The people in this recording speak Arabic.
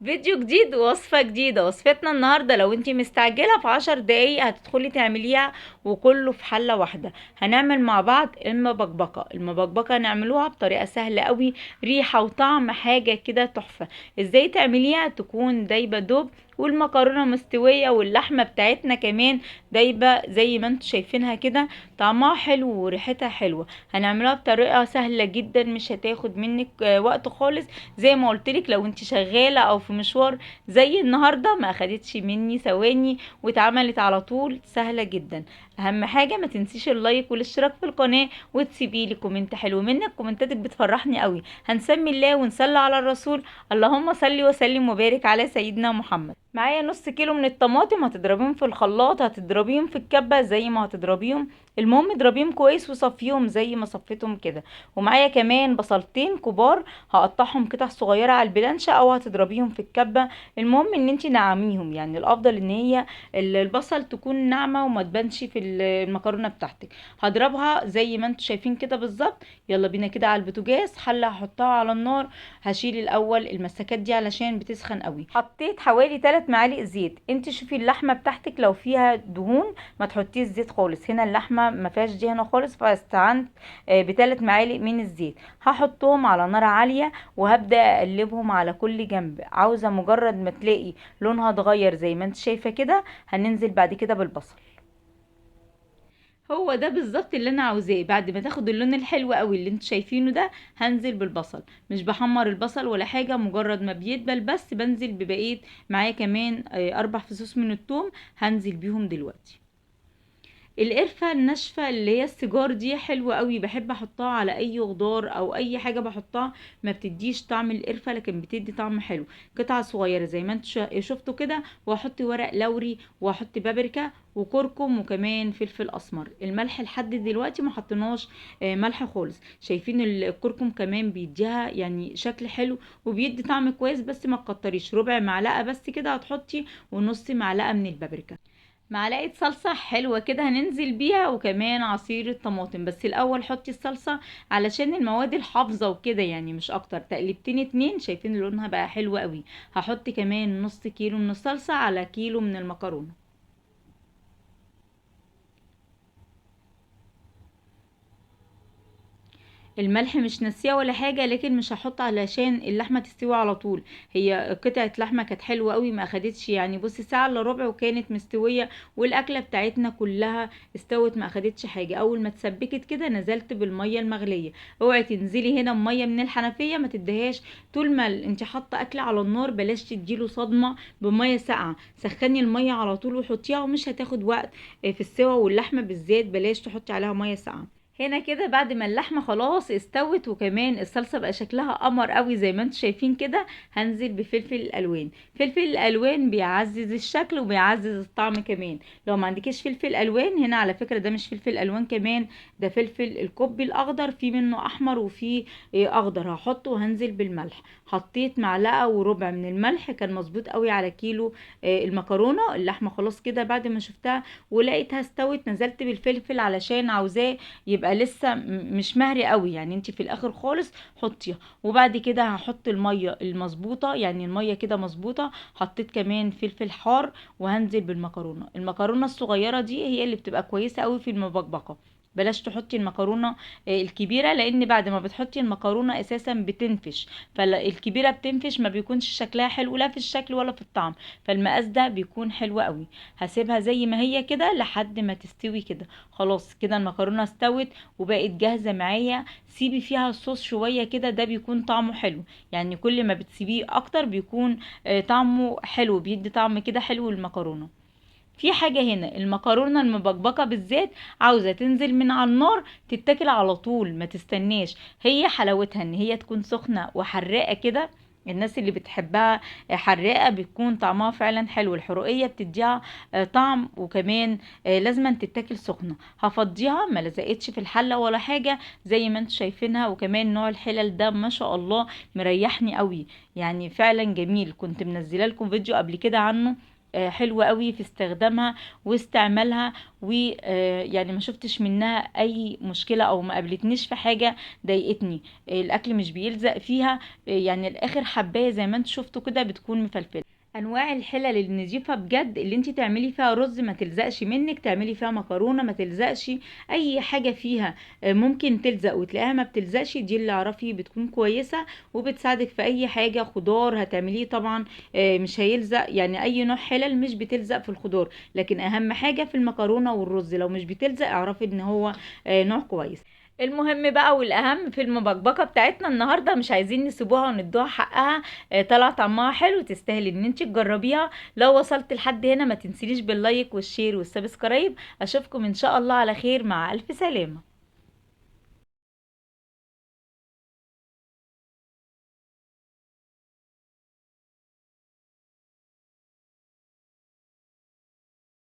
فيديو جديد ووصفة جديدة. وصفتنا النهاردة لو انتي مستعجلة في 10 دقايق هتدخلي تعمليها وكله في حلة واحدة. هنعمل مع بعض المبكبكة نعملوها بطريقة سهلة قوي، ريحة وطعم حاجة كده تحفة. ازاي تعمليها؟ تكون دايبة دوب والمكرونة مستوية واللحمة بتاعتنا كمان دايبة زي ما انتوا شايفينها كده، طعمها حلو وريحتها حلوة. هنعملها بطريقة سهلة جدا، مش هتاخد منك وقت خالص. زي ما قلتلك لو انت شغالة او في مشوار زي النهاردة ما اخدتش مني ثواني واتعملت على طول، سهلة جدا. اهم حاجة ما تنسيش اللايك والاشتراك في القناة وتسيبي لي كومنت حلو منك، كومنتاتك بتفرحني قوي. هنسمي الله ونصلي على الرسول. اللهم صل وسلم وبارك على سيدنا محمد. معايا نص كيلو من الطماطم، هتضربيهم في الخلاط، هتضربيهم في الكبة زي ما هتضربيهم. المهم اضربيهم كويس وصفيهم زي ما صفيتهم كده. ومعايا كمان بصلتين كبار، هقطعهم قطع صغيرة على البلانشة او هتضربيهم في الكبة. المهم ان انتي نعميهم، يعني الافضل ان هي البصل تكون ناعمة وما تبانش في المكرونة بتاعتك. هضربها زي ما انتوا شايفين كده بالظبط. يلا بينا كده على البوتاجاز، حلة هحطها على النار. هشيل الاول المسكات دي علشان بتسخن قوي. حطيت حوالي 3 معالق زيت. انت شوفي اللحمة بتاعتك لو فيها دهون ما تحطيش زيت خالص. هنا اللحمة ما فيهاش دهنة خالص فاستعنت ب3 معالق من الزيت. هحطهم على نار عالية وهبدأ اقلبهم على كل جنب. عاوزة مجرد ما تلاقي لونها اتغير زي ما انت شايفة كده، هننزل بعد كده بالبصل. هو ده بالظبط اللي انا عاوزاه. بعد ما تاخد اللون الحلو قوي اللي انتوا شايفينه ده، هنزل بالبصل. مش بحمر البصل ولا حاجة، مجرد ما بيدبل بس بنزل ببقية. معايا كمان 4 فصوص من الثوم، هنزل بيهم دلوقتي. القرفة الناشفة اللي هي السيجار دي حلوة قوي، بحب احطها على اي خضار او اي حاجة بحطها. ما بتديش طعم القرفة لكن بتدي طعم حلو. قطعة صغيرة زي ما انتوا شفتوا كده. واحط ورق لوري واحط بابريكا وكركم وكمان فلفل اسمر. الملح لحد دلوقتي ما حطيناش ملح خالص. شايفين الكركم كمان بيديها يعني شكل حلو وبيدي طعم كويس، بس ما تكتريش، ربع معلقة بس كده هتحطي، ونص معلقة من البابريكا. معلقة صلصة حلوة كده هننزل بيها، وكمان عصير الطماطم. بس الأول حطي الصلصة علشان المواد الحافظة وكده، يعني مش أكتر. تقلبتين 2 شايفين لونها بقى حلو قوي. هحط كمان نص كيلو من الصلصة على كيلو من المكرونة. الملح مش ناسيه ولا حاجه، لكن مش هحط علشان اللحمه تستوي على طول. هي قطعه لحمه كانت حلوه قوي، ما اخدتش يعني بصي ساعه الا ربع وكانت مستويه. والاكله بتاعتنا كلها استوت، ما اخدتش حاجه. اول ما اتسبكت كده نزلت بالميه المغليه. اوعي تنزلي هنا بميه من الحنفيه، ما تدهاش. طول ما انت حاطه اكل على النار بلاش تديله صدمه بميه ساقعه. سخني الميه على طول وحطيها، ومش هتاخد وقت في السوا. واللحمه بالذات بلاش تحطي عليها ميه ساقعه. هنا كده بعد ما اللحمه خلاص استوت وكمان الصلصه بقى شكلها قمر قوي زي ما انتم شايفين كده، هنزل بفلفل الالوان. فلفل الالوان بيعزز الشكل وبيعزز الطعم كمان. لو ما عندكيش فلفل الوان، هنا على فكره ده مش فلفل الوان كمان، ده فلفل الكوبي الاخضر، في منه احمر وفي اخضر. هحطه وهنزل بالملح. حطيت معلقه وربع من الملح، كان مظبوط قوي على كيلو المكرونه. اللحمه خلاص كده بعد ما شفتها ولقيتها استوت، نزلت بالفلفل علشان عاوزاه يبقى لسه مش مهري قوي، يعني انت في الاخر خالص حطيها. وبعد كده هحط الميه المظبوطه، يعني الميه كده مظبوطه. حطيت كمان فلفل حار وهنزل بالمكرونه. المكرونه الصغيره دي هي اللي بتبقى كويسه قوي في المبكبكه. بلاش تحطي المكرونه الكبيره، لان بعد ما بتحطي المكرونه اساسا بتنفش. فالكبيره بتنفش، ما بيكونش شكلها حلو لا في الشكل ولا في الطعم. فالمقاس ده بيكون حلو قوي. هسيبها زي ما هي كده لحد ما تستوي كده. خلاص كده المكرونه استوت وبقت جاهزه معايا. سيبي فيها الصوص شويه كده، ده بيكون طعمه حلو. يعني كل ما بتسيبيه اكتر بيكون طعمه حلو، بيدي طعم كده حلو المكرونه. في حاجة هنا، المكرونة المبكبكة بالذات عاوزة تنزل من على النار تتاكل على طول، ما تستناش. هي حلاوتها ان هي تكون سخنة وحراقة كده. الناس اللي بتحبها حراقة بتكون طعمها فعلا حلو. الحرقية بتديها طعم، وكمان لازم تتاكل سخنة. هفضيها، ما لزقتش في الحلة ولا حاجة زي ما انتم شايفينها. وكمان نوع الحلل ده ما شاء الله مريحني قوي، يعني فعلا جميل. كنت منزله لكم فيديو قبل كده عنه، حلوة قوي في استخدامها واستعمالها، ويعني ما شفتش منها اي مشكلة او ما قابلتنيش في حاجة ضايقتني. الاكل مش بيلزق فيها، يعني الاخر حباية زي ما انت شفتوا كده بتكون مفلفلة. انواع الحلل النضيفه بجد اللي انت تعملي فيها رز ما تلزقش منك، تعملي فيها مكرونه ما تلزقش، اي حاجه فيها ممكن تلزق وتلاقيها ما بتلزقش، دي اللي اعرفي بتكون كويسه وبتساعدك في اي حاجه. خضار هتعمليه طبعا مش هيلزق، يعني اي نوع حلل مش بتلزق في الخضار، لكن اهم حاجه في المكرونه والرز لو مش بتلزق اعرفي ان هو نوع كويس. المهم بقى والاهم في المبكبكه بتاعتنا النهارده، مش عايزين نسيبوها وندوها حقها، طلع طعمها حلو، تستاهل ان انت تجربيها. لو وصلت لحد هنا ما تنسيليش باللايك والشير والسبسكرايب. اشوفكم ان شاء الله على خير، مع الف سلامه.